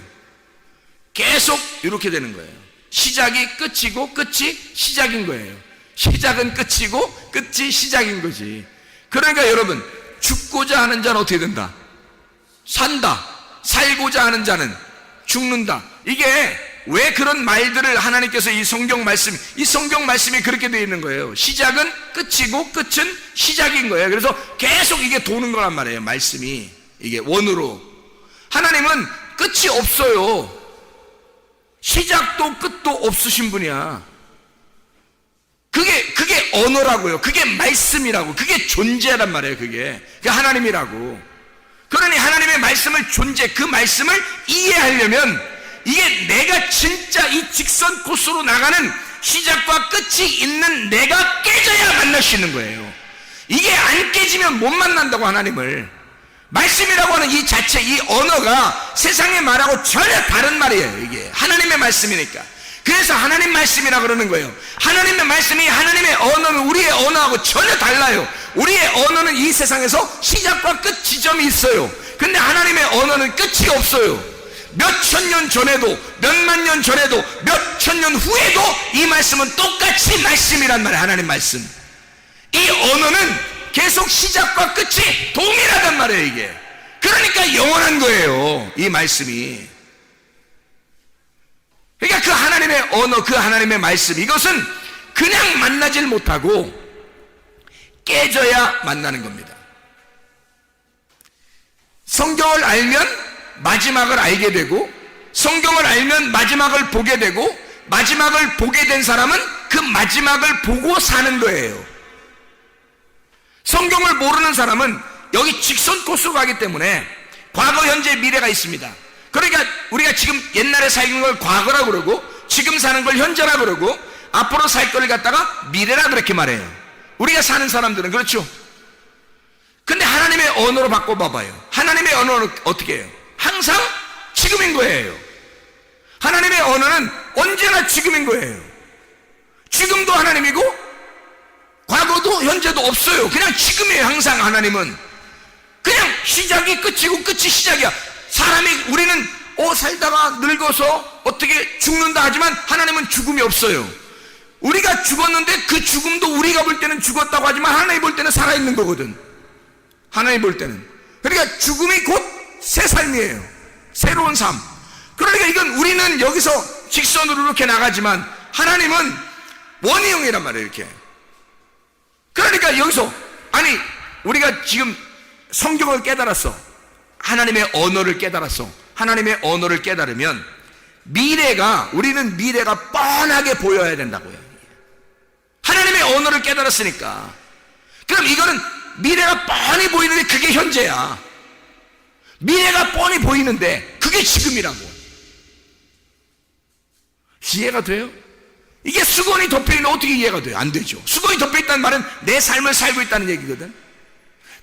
계속 이렇게 되는 거예요. 시작이 끝이고 끝이 시작인 거예요. 시작은 끝이고 끝이 시작인 거지. 그러니까 여러분, 죽고자 하는 자는 어떻게 된다? 산다. 살고자 하는 자는 죽는다. 이게 왜 그런 말들을 하나님께서 이 성경 말씀이 그렇게 되어 있는 거예요. 시작은 끝이고 끝은 시작인 거예요. 그래서 계속 이게 도는 거란 말이에요. 말씀이 이게 원으로. 하나님은 끝이 없어요. 시작도 끝도 없으신 분이야. 그게 언어라고요. 그게 말씀이라고. 그게 존재란 말이에요. 그게 하나님이라고. 그러니 하나님의 말씀을 그 말씀을 이해하려면 이게 내가 진짜 이 직선 코스로 나가는 시작과 끝이 있는 내가 깨져야 만날 수 있는 거예요. 이게 안 깨지면 못 만난다고. 하나님을. 말씀이라고 하는 이 자체, 이 언어가 세상의 말하고 전혀 다른 말이에요. 이게 하나님의 말씀이니까. 그래서 하나님 말씀이라 그러는 거예요. 하나님의 말씀이, 하나님의 언어는 우리의 언어하고 전혀 달라요. 우리의 언어는 이 세상에서 시작과 끝 지점이 있어요. 근데 하나님의 언어는 끝이 없어요. 몇 천 년 전에도, 몇만 년 전에도, 몇 천 년 후에도 이 말씀은 똑같이 말씀이란 말이에요. 하나님 말씀. 이 언어는 계속 시작과 끝이 동일하단 말이에요. 이게. 그러니까 영원한 거예요. 이 말씀이. 그러니까 그 하나님의 언어, 그 하나님의 말씀, 이것은 그냥 만나질 못하고 깨져야 만나는 겁니다. 성경을 알면 마지막을 알게 되고, 성경을 알면 마지막을 보게 되고, 마지막을 보게 된 사람은 그 마지막을 보고 사는 거예요. 성경을 모르는 사람은 여기 직선 코스로 가기 때문에 과거, 현재, 미래가 있습니다. 그러니까 우리가 지금 옛날에 사는 걸 과거라 그러고, 지금 사는 걸 현재라 그러고, 앞으로 살 거를 갖다가 미래라 그렇게 말해요. 우리가 사는 사람들은. 그렇죠? 근데 하나님의 언어로 바꿔봐봐요. 하나님의 언어는 어떻게 해요? 항상 지금인 거예요. 하나님의 언어는 언제나 지금인 거예요. 지금도 하나님이고 과거도 현재도 없어요. 그냥 지금이에요. 항상 하나님은 그냥 시작이 끝이고 끝이 시작이야. 우리는 살다가 늙어서 어떻게 죽는다 하지만 하나님은 죽음이 없어요. 우리가 죽었는데 그 죽음도 우리가 볼 때는 죽었다고 하지만 하나님 볼 때는 살아있는 거거든. 하나님 볼 때는. 그러니까 죽음이 곧 새 삶이에요. 새로운 삶. 그러니까 이건 우리는 여기서 직선으로 이렇게 나가지만 하나님은 원형이란 말이에요. 이렇게. 그러니까 여기서 아니 우리가 지금 성경을 깨달았어. 하나님의 언어를 깨달았어. 하나님의 언어를 깨달으면 우리는 미래가 뻔하게 보여야 된다고요. 하나님의 언어를 깨달았으니까. 그럼 이거는 미래가 뻔히 보이는데 그게 현재야. 미래가 뻔히 보이는데 그게 지금이라고. 이해가 돼요? 이게 수건이 덮여있는 어떻게 이해가 돼요? 안 되죠. 수건이 덮여있다는 말은 내 삶을 살고 있다는 얘기거든.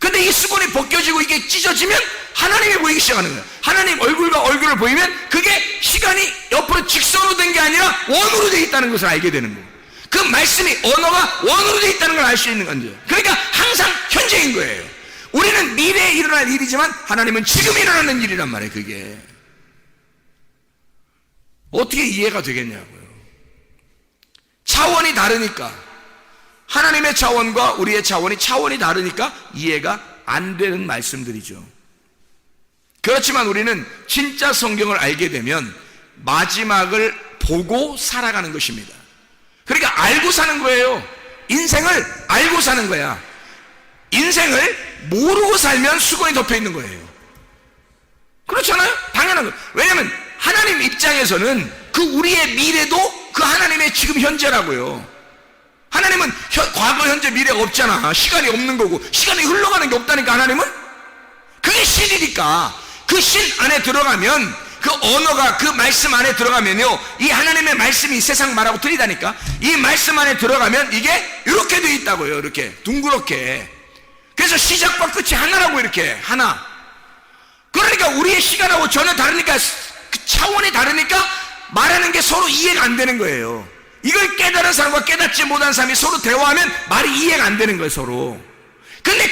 근데 이 수건이 벗겨지고 이게 찢어지면 하나님이 보이기 시작하는 거예요. 하나님 얼굴과 얼굴을 보이면 그게 시간이 옆으로 직선으로 된 게 아니라 원으로 되어 있다는 것을 알게 되는 거예요. 그 말씀이 언어가 원으로 되어 있다는 걸 알 수 있는 거죠. 그러니까 항상 현재인 거예요. 우리는 미래에 일어날 일이지만 하나님은 지금 일어나는 일이란 말이에요. 그게 어떻게 이해가 되겠냐고요. 차원이 다르니까, 하나님의 차원과 우리의 차원이 다르니까 이해가 안 되는 말씀들이죠. 그렇지만 우리는 진짜 성경을 알게 되면 마지막을 보고 살아가는 것입니다. 그러니까 알고 사는 거예요. 인생을 알고 사는 거야. 인생을 모르고 살면 수건이 덮여 있는 거예요. 그렇잖아요? 당연한 거예요. 왜냐하면 하나님 입장에서는 그 우리의 미래도 그 하나님의 지금 현재라고요. 하나님은 과거, 현재, 미래가 없잖아. 시간이 없는 거고 시간이 흘러가는 게 없다니까. 하나님은 그게 신이니까 그 신 안에 들어가면, 그 언어가 그 말씀 안에 들어가면요, 이 하나님의 말씀이 세상 말하고 틀리다니까. 이 말씀 안에 들어가면 이게 이렇게 돼 있다고요. 이렇게 둥그렇게. 그래서 시작과 끝이 하나라고. 이렇게 하나. 그러니까 우리의 시간하고 전혀 다르니까, 그 차원이 다르니까 말하는 게 서로 이해가 안 되는 거예요. 이걸 깨달은 사람과 깨닫지 못한 사람이 서로 대화하면 말이 이해가 안 되는 거예요, 서로. 근데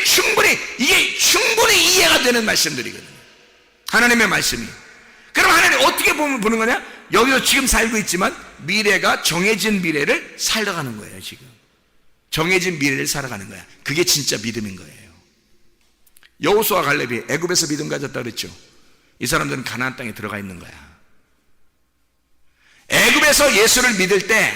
이게 충분히 이해가 되는 말씀들이거든요, 하나님의 말씀이. 그럼 하나님 어떻게 보는 거냐? 여기서 지금 살고 있지만 미래가 정해진 미래를 살아가는 거예요. 지금 정해진 미래를 살아가는 거야. 그게 진짜 믿음인 거예요. 여호수아 갈렙이 애굽에서 믿음 가졌다 그랬죠. 이 사람들은 가나안 땅에 들어가 있는 거야. 애굽에서 예수를 믿을 때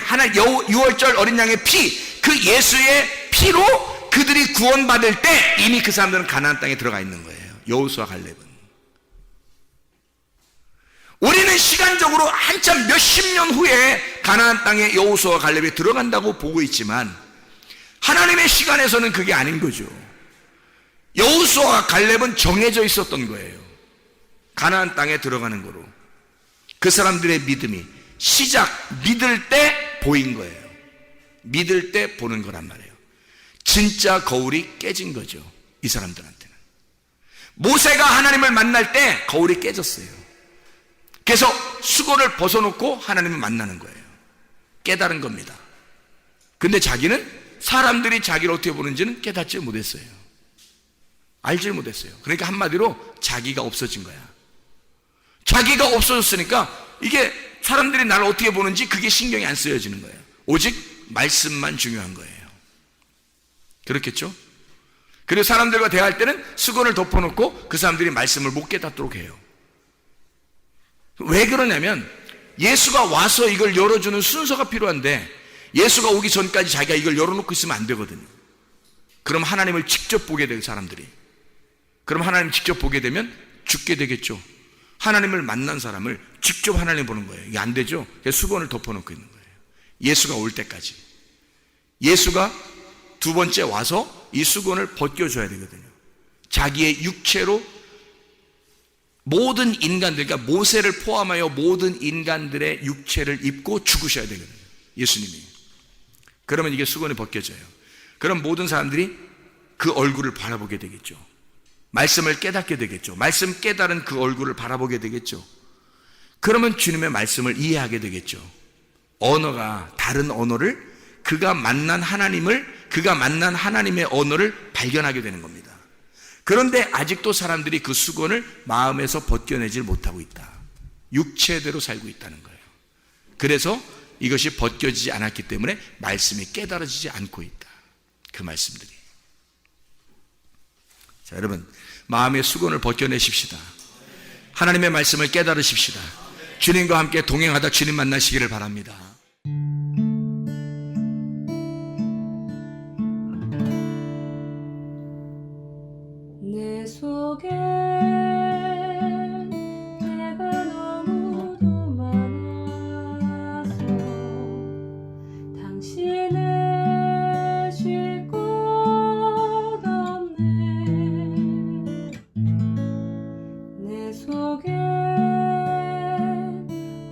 유월절 어린 양의 피, 그 예수의 피로 그들이 구원받을 때 이미 그 사람들은 가나안 땅에 들어가 있는 거예요. 여호수아 갈렙은. 우리는 시간적으로 한참 몇십 년 후에 가나안 땅에 여호수아 갈렙이 들어간다고 보고 있지만 하나님의 시간에서는 그게 아닌 거죠. 여호수아와 갈렙은 정해져 있었던 거예요. 가나안 땅에 들어가는 거로. 그 사람들의 믿음이 믿을 때 보인 거예요. 믿을 때 보는 거란 말이에요. 진짜 거울이 깨진 거죠, 이 사람들한테는. 모세가 하나님을 만날 때 거울이 깨졌어요. 그래서 수건을 벗어놓고 하나님을 만나는 거예요. 깨달은 겁니다. 근데 자기는, 사람들이 자기를 어떻게 보는지는 깨닫지 못했어요. 알지 못했어요. 그러니까 한마디로 자기가 없어진 거야. 자기가 없어졌으니까 이게 사람들이 나를 어떻게 보는지 그게 신경이 안 쓰여지는 거예요. 오직 말씀만 중요한 거예요. 그렇겠죠? 그리고 사람들과 대화할 때는 수건을 덮어놓고 그 사람들이 말씀을 못 깨닫도록 해요. 왜 그러냐면 예수가 와서 이걸 열어주는 순서가 필요한데, 예수가 오기 전까지 자기가 이걸 열어놓고 있으면 안 되거든요. 그럼 하나님을 직접 보게 돼요, 사람들이. 그럼 하나님 직접 보게 되면 죽게 되겠죠. 하나님을 만난 사람을 직접 하나님 보는 거예요. 이게 안 되죠. 그래서 수건을 덮어놓고 있는 거예요. 예수가 올 때까지. 예수가 두 번째 와서 이 수건을 벗겨줘야 되거든요. 자기의 육체로 모든 인간들, 그러니까 모세를 포함하여 모든 인간들의 육체를 입고 죽으셔야 되거든요, 예수님이. 그러면 이게 수건이 벗겨져요. 그럼 모든 사람들이 그 얼굴을 바라보게 되겠죠. 말씀을 깨닫게 되겠죠. 말씀 깨달은 그 얼굴을 바라보게 되겠죠. 그러면 주님의 말씀을 이해하게 되겠죠. 언어가 다른 언어를, 그가 만난 하나님의 언어를 발견하게 되는 겁니다. 그런데 아직도 사람들이 그 수건을 마음에서 벗겨내질 못하고 있다. 육체대로 살고 있다는 거예요. 그래서 이것이 벗겨지지 않았기 때문에 말씀이 깨달아지지 않고 있다. 그 말씀들이. 자, 여러분, 마음의 수건을 벗겨내십시다. 하나님의 말씀을 깨달으십시다. 주님과 함께 동행하다 주님 만나시기를 바랍니다. 내 속에 내가 너무도 많아서 당신을 쉴 곳 없네. 내 속에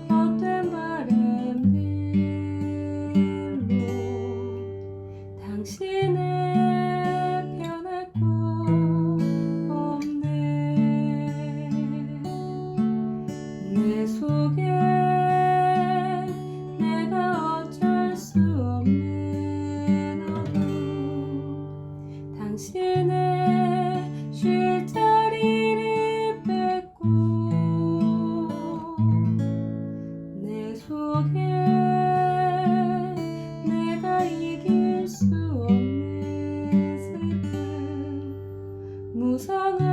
헛된 바램들로 당신을 변할 곳 없네. 내 속에 내가 어쩔 수 없는 어둠 당신의 쉴 자리를 뺏고 내 속에 내가 이길 수 없는 슬픔 무성한